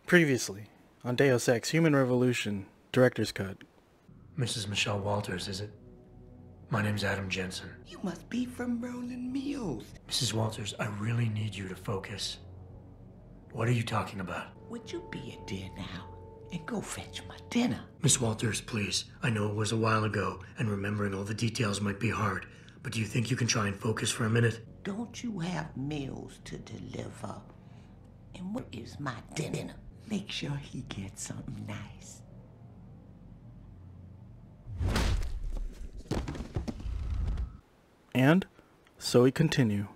Previously, on Deus Ex Human Revolution, Director's Cut. Mrs. Michelle Walters, is it? My name's Adam Jensen. You must be from Rolling Mills. Mrs. Walters, I really need you to focus. What are you talking about? Would you be a dear now and go fetch my dinner? Miss Walters, please. I know it was a while ago, and remembering all the details might be hard, but do you think you can try and focus for a minute? Don't you have meals to deliver? And what is my dinner? Make sure he gets something nice. And so we continue.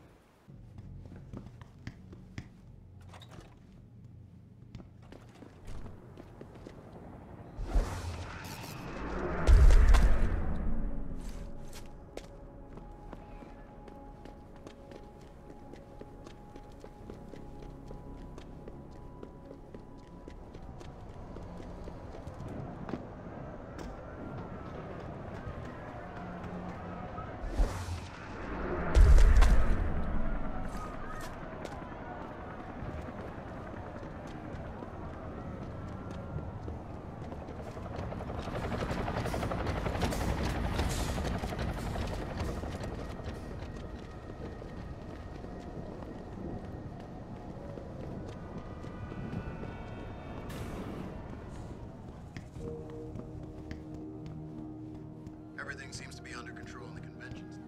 Everything seems to be under control in the conventions.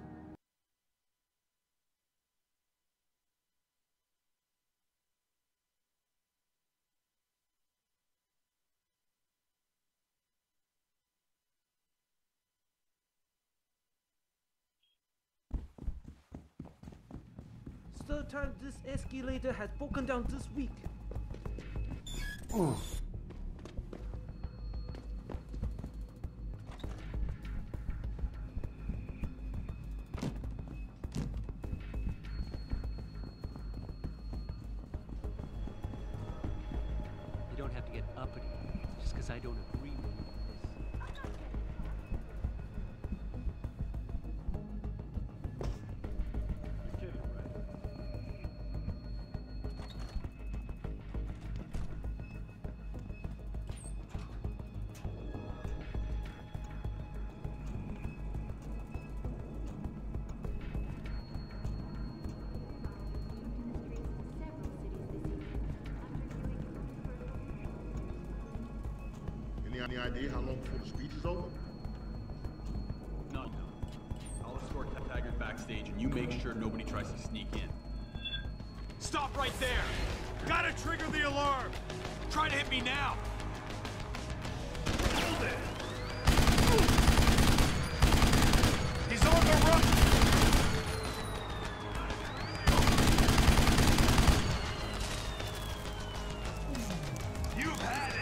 It's the third time this escalator has broken down this week. You don't have to get uppity just because I don't agree with this. You're kidding, right? Any idea how long before the speech is over? None. I'll escort Taggart backstage and you make sure nobody tries to sneak in. Stop right there! Gotta trigger the alarm! Try to hit me now! Hold it! He's on the run! You've had it!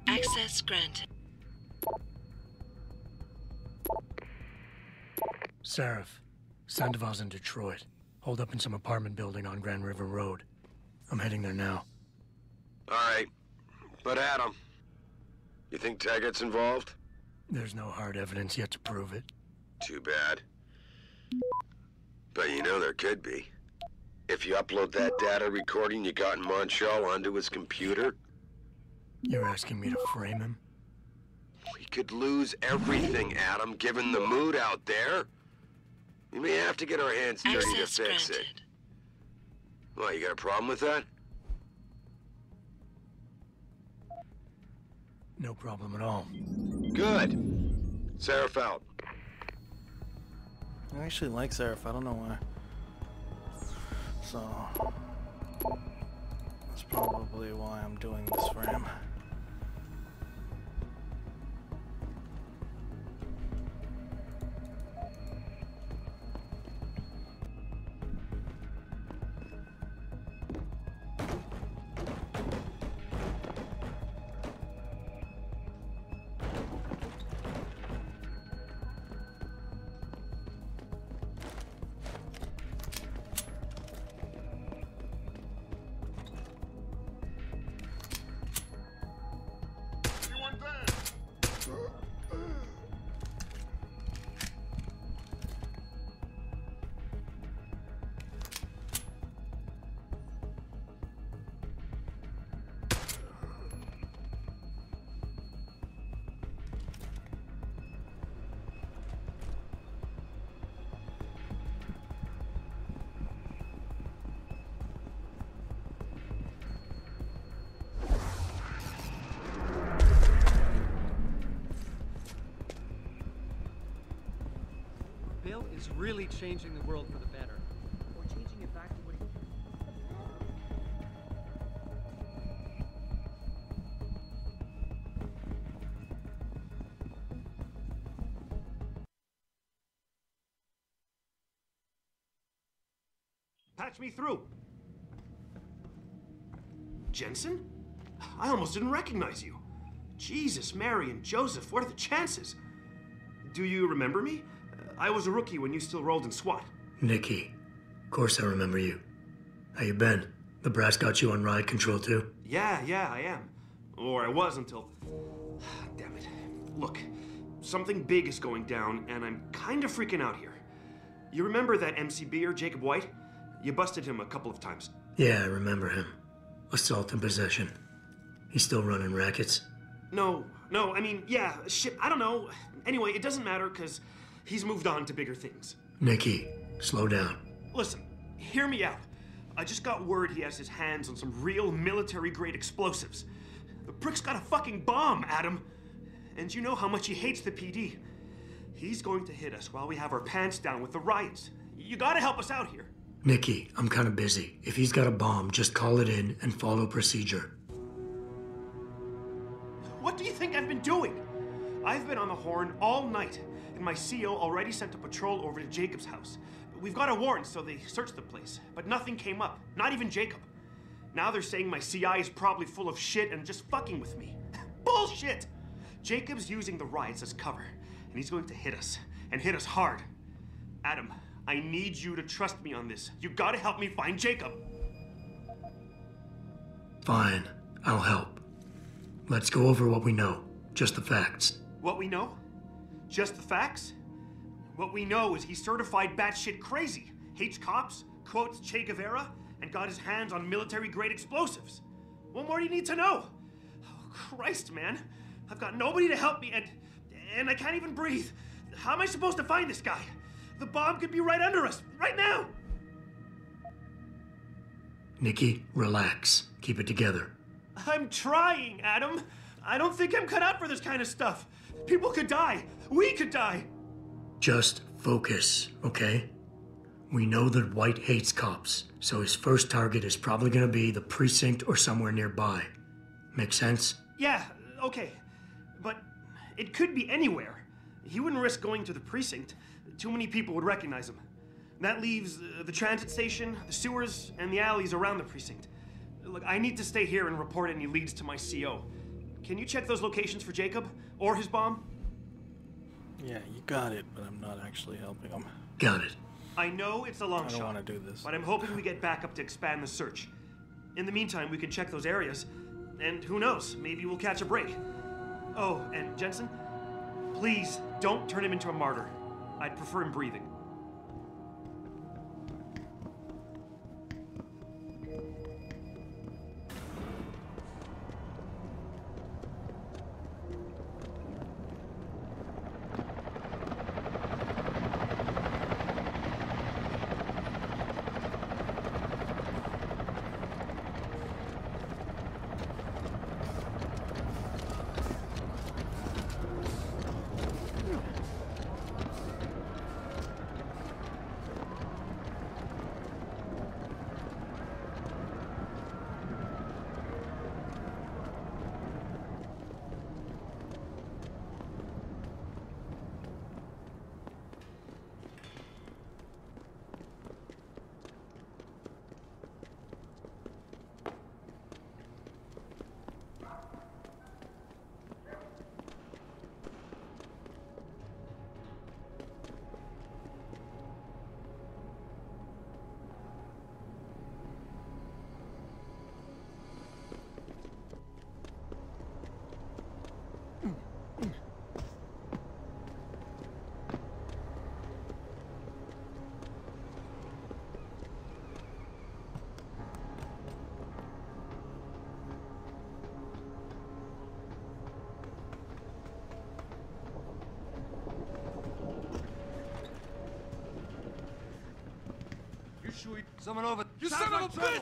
Access granted. Seraph, Sandoval's in Detroit. Hold up in some apartment building on Grand River Road. I'm heading there now. All right. But Adam, you think Taggart's involved? There's no hard evidence yet to prove it. Too bad. But you know there could be. If you upload that data recording you got in Montreal onto his computer... You're asking me to frame him? We could lose everything, Adam, given the mood out there. We may have to get our hands dirty to fix it. Well, you got a problem with that? No problem at all. Good. Seraph out. I actually like Seraph, I don't know why. So that's probably why I'm doing this for him. Bill is really changing the world for the better. Or changing it back to what he... Patch me through. Jensen? I almost didn't recognize you. Jesus, Mary, and Joseph, what are the chances? Do you remember me? I was a rookie when you still rolled in SWAT. Nikki. Of course I remember you. How you been? The brass got you on ride control too? Yeah, I am. Or I was until... Damn it. Look, something big is going down, and I'm kind of freaking out here. You remember that MCBer, Jacob White? You busted him a couple of times. Yeah, I remember him. Assault and possession. He's still running rackets? No, I mean, yeah, shit, I don't know. Anyway, it doesn't matter, because he's moved on to bigger things. Nikki, slow down. Listen, hear me out. I just got word he has his hands on some real military-grade explosives. The prick's got a fucking bomb, Adam. And you know how much he hates the PD. He's going to hit us while we have our pants down with the riots. You gotta help us out here. Nikki, I'm kind of busy. If he's got a bomb, just call it in and follow procedure. What do you think I've been doing? I've been on the horn all night, and my CO already sent a patrol over to Jacob's house. We've got a warrant, so they searched the place, but nothing came up, not even Jacob. Now they're saying my CI is probably full of shit and just fucking with me. Bullshit! Jacob's using the riots as cover, and he's going to hit us, and hit us hard. Adam, I need you to trust me on this. You gotta help me find Jacob. Fine, I'll help. Let's go over what we know. Just the facts. What we know? Just the facts? What we know is he's certified batshit crazy, hates cops, quotes Che Guevara, and got his hands on military-grade explosives. What more do you need to know? Oh, Christ, man. I've got nobody to help me, and I can't even breathe. How am I supposed to find this guy? The bomb could be right under us, right now! Nikki, relax. Keep it together. I'm trying, Adam. I don't think I'm cut out for this kind of stuff. People could die. We could die. Just focus, okay? We know that White hates cops, so his first target is probably gonna be the precinct or somewhere nearby. Make sense? Yeah, okay. But it could be anywhere. He wouldn't risk going to the precinct. Too many people would recognize him. That leaves the transit station, the sewers, and the alleys around the precinct. Look, I need to stay here and report any leads to my CO. Can you check those locations for Jacob or his bomb? Yeah, you got it, but I'm not actually helping him. Got it. I know it's a long I shot. don't want to do this. But I'm hoping we get backup to expand the search. In the meantime, we can check those areas, and who knows, maybe we'll catch a break. Oh, and Jensen, please don't turn him into a martyr. I'd prefer him breathing. Someone over. You son of a bitch!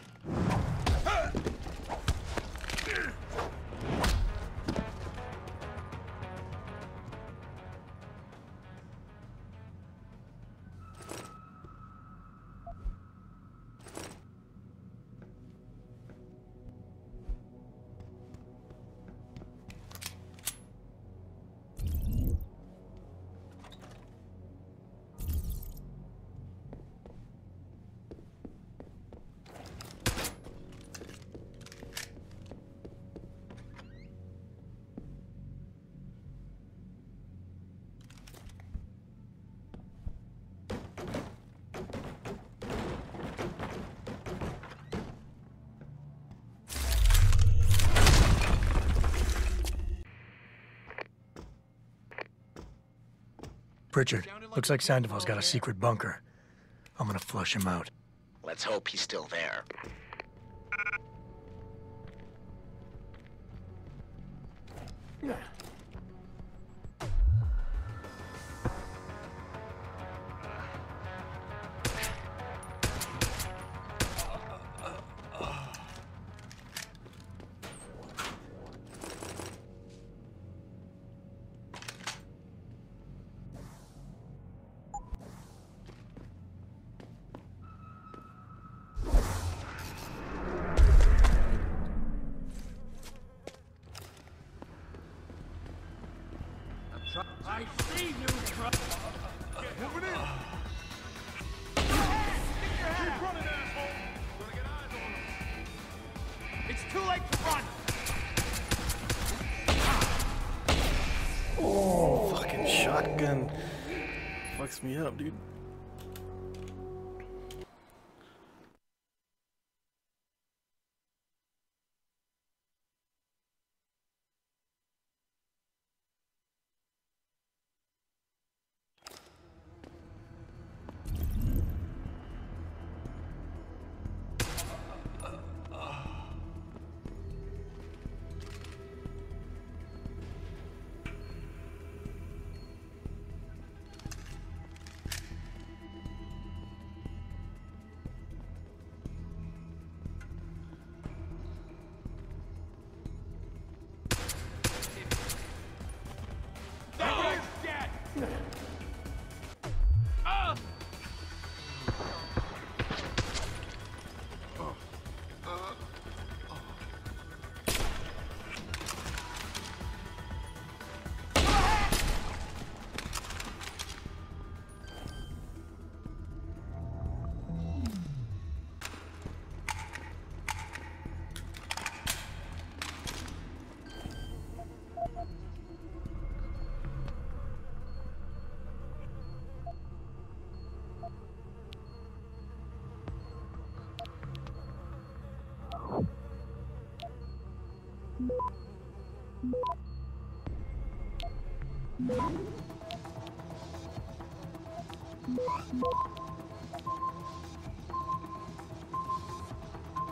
Pritchard, looks like Sandoval's got a secret bunker. I'm gonna flush him out. Let's hope he's still there. I see you, truck. Moving in. Keep running, asshole. Gotta get eyes on him. It's too late to run. Oh, fucking shotgun fucks me up, dude.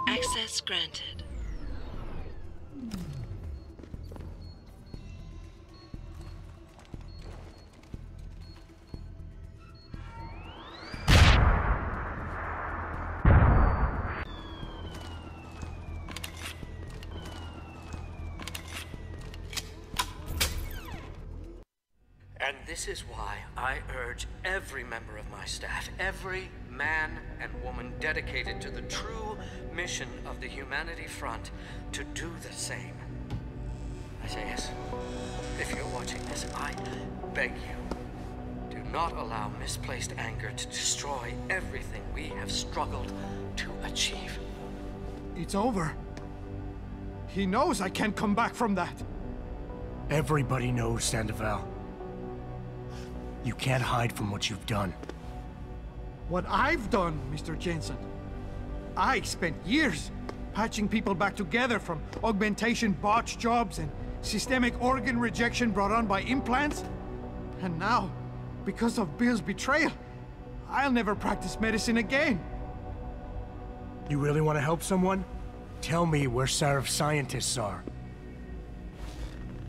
Access granted. And this is why I urge every member of my staff, every man and woman dedicated to the true mission of the Humanity Front, to do the same. Isaias, if you're watching this, I beg you, do not allow misplaced anger to destroy everything we have struggled to achieve. It's over. He knows I can't come back from that. Everybody knows, Sandoval. You can't hide from what you've done. What I've done, Mr. Jensen. I spent years patching people back together from augmentation botch jobs and systemic organ rejection brought on by implants. And now, because of Bill's betrayal, I'll never practice medicine again. You really want to help someone? Tell me where Sarif's scientists are.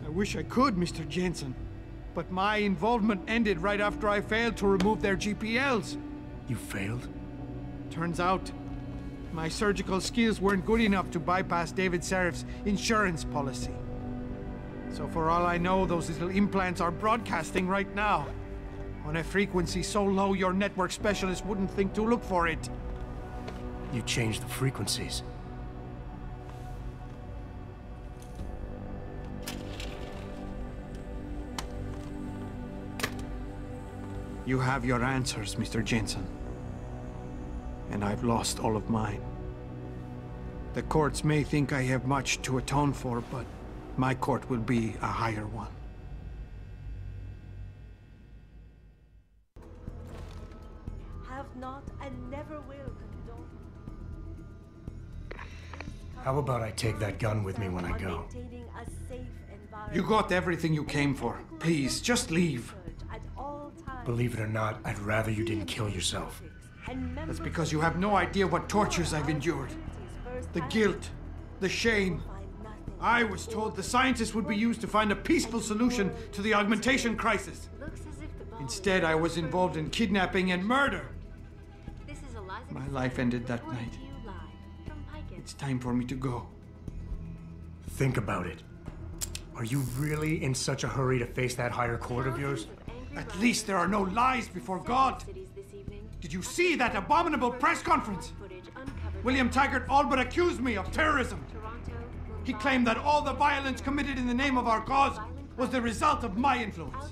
I wish I could, Mr. Jensen. But my involvement ended right after I failed to remove their GPLs. You failed? Turns out, my surgical skills weren't good enough to bypass David Sarif's insurance policy. So for all I know, those little implants are broadcasting right now, on a frequency so low your network specialist wouldn't think to look for it. You changed the frequencies. You have your answers, Mr. Jensen. And I've lost all of mine. The courts may think I have much to atone for, but my court will be a higher one. Have not and never will condone. How about I take that gun with me when I go? You got everything you came for. Please, just leave. Believe it or not, I'd rather you didn't kill yourself. That's because you have no idea what tortures I've endured. The guilt, the shame. I was told the scientists would be used to find a peaceful solution to the augmentation crisis. Instead, I was involved in kidnapping and murder. My life ended that night. It's time for me to go. Think about it. Are you really in such a hurry to face that higher court of yours? At least there are no lies before God. Did you see that abominable press conference? William Taggart all but accused me of terrorism. He claimed that all the violence committed in the name of our cause was the result of my influence.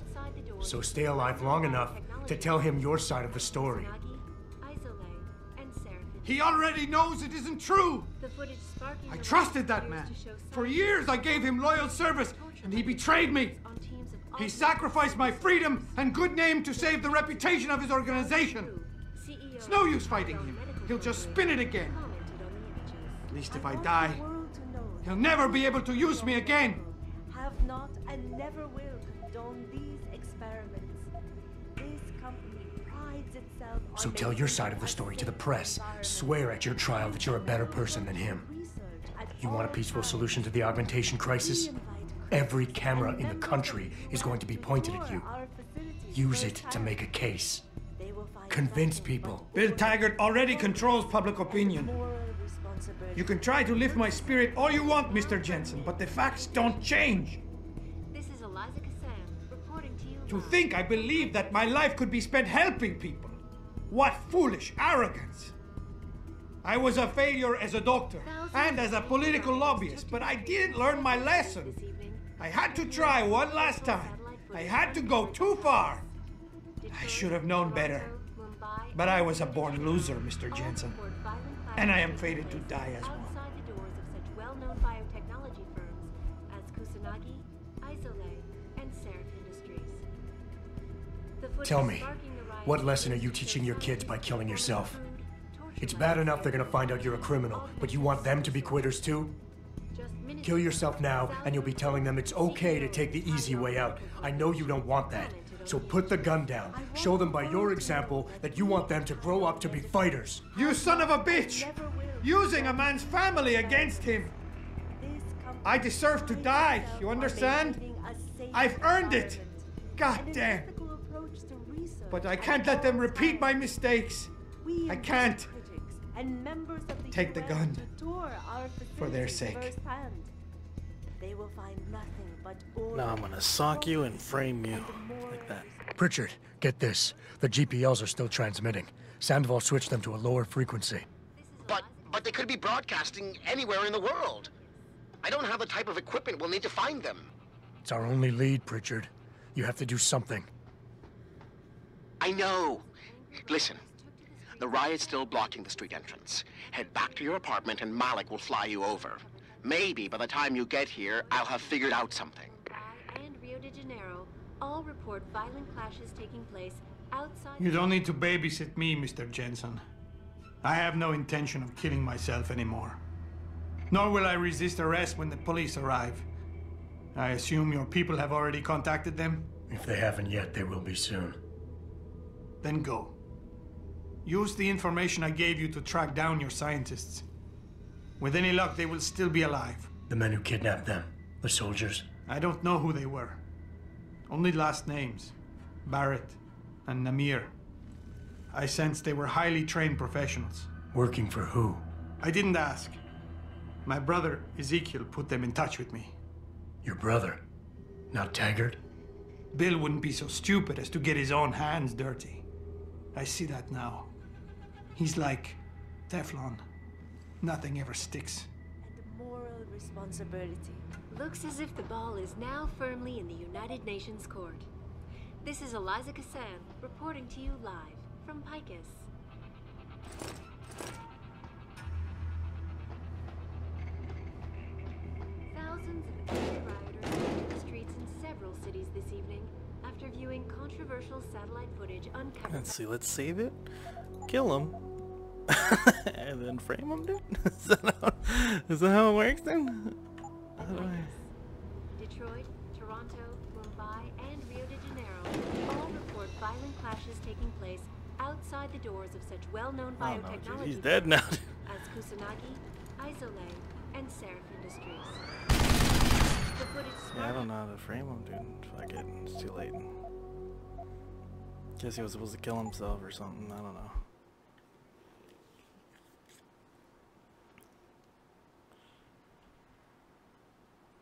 So stay alive long enough to tell him your side of the story. He already knows it isn't true. I trusted that man. For years I gave him loyal service, and he betrayed me. He sacrificed my freedom and good name to save the reputation of his organization. It's no use fighting him. He'll just spin it again. At least if I die, he'll never be able to use me again. Have not and never will condone these experiments. This company prides itself on... So tell your side of the story to the press. Swear at your trial that you're a better person than him. You want a peaceful solution to the augmentation crisis? Every camera in the country is going to be pointed at you. Use it to make a case. Convince people. Bill Taggart already controls public opinion. You can try to lift my spirit all you want, Mr. Jensen, but the facts don't change. This is Eliza Kassam, reporting to you. To think I believed that my life could be spent helping people. What foolish arrogance. I was a failure as a doctor and as a political lobbyist, but I didn't learn my lesson. I had to try one last time. I had to go too far. I should have known better. But I was a born loser, Mr. Jensen. And I am fated to die as one. Outside the doors of such well-known biotechnology firms as Kusanagi, Isole, and Seraph Industries. Tell me, what lesson are you teaching your kids by killing yourself? It's bad enough they're gonna find out you're a criminal, but you want them to be quitters too? Kill yourself now, and you'll be telling them it's okay to take the easy way out. I know you don't want that. So put the gun down. Show them by your example that you want them to grow up to be fighters. You son of a bitch! Using a man's family against him! I deserve to die, you understand? I've earned it! God damn! But I can't let them repeat my mistakes. I can't. Take the gun for their sake. They will find nothing but Now I'm gonna sock you and frame you. Like that. Pritchard, get this. The GPLs are still transmitting. Sandoval switched them to a lower frequency. But they could be broadcasting anywhere in the world. I don't have the type of equipment we'll need to find them. It's our only lead, Pritchard. You have to do something. I know. Listen, the riot's still blocking the street entrance. Head back to your apartment and Malik will fly you over. Maybe by the time you get here, I'll have figured out something. And Rio de Janeiro all report violent clashes taking place outside... You don't need to babysit me, Mr. Jensen. I have no intention of killing myself anymore. Nor will I resist arrest when the police arrive. I assume your people have already contacted them? If they haven't yet, they will be soon. Then go. Use the information I gave you to track down your scientists. With any luck, they will still be alive. The men who kidnapped them, the soldiers? I don't know who they were. Only last names. Barrett and Namir. I sensed they were highly trained professionals. Working for who? I didn't ask. My brother, Ezekiel, put them in touch with me. Your brother? Not Taggart? Bill wouldn't be so stupid as to get his own hands dirty. I see that now. He's like Teflon. Nothing ever sticks. And moral responsibility. Looks as if the ball is now firmly in the United Nations Court. This is Eliza Kassan reporting to you live from Picus. Thousands of angry rioters took to the streets in several cities this evening after viewing controversial satellite footage uncovered. Let's see, let's save it, kill him, and then frame him, dude? Is that how it works then? How do I... Detroit, Toronto, Mumbai, and Rio de Janeiro all report violent clashes taking place outside the doors of such well-known biotechnology he's dead now. as Kusanagi, Isole, and Seraph Industries. The footage Yeah, I don't know how to frame him, dude. Fuck it, it's too late. Guess he was supposed to kill himself or something, I don't know.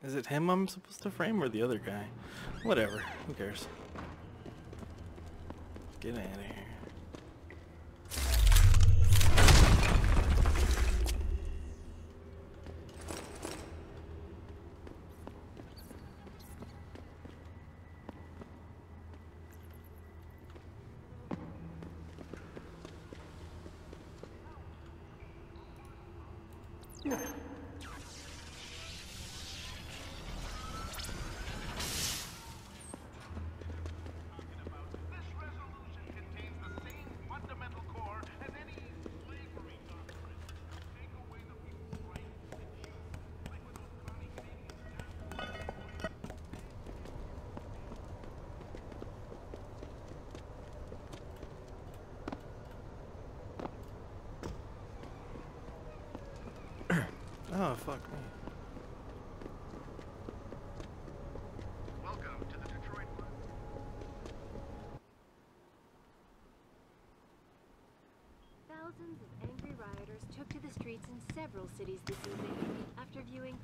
Is it him I'm supposed to frame or the other guy? Whatever, who cares? Get out of here. Oh, fuck me. Welcome to the Detroit. Thousands of angry rioters took to the streets in several cities this evening after viewing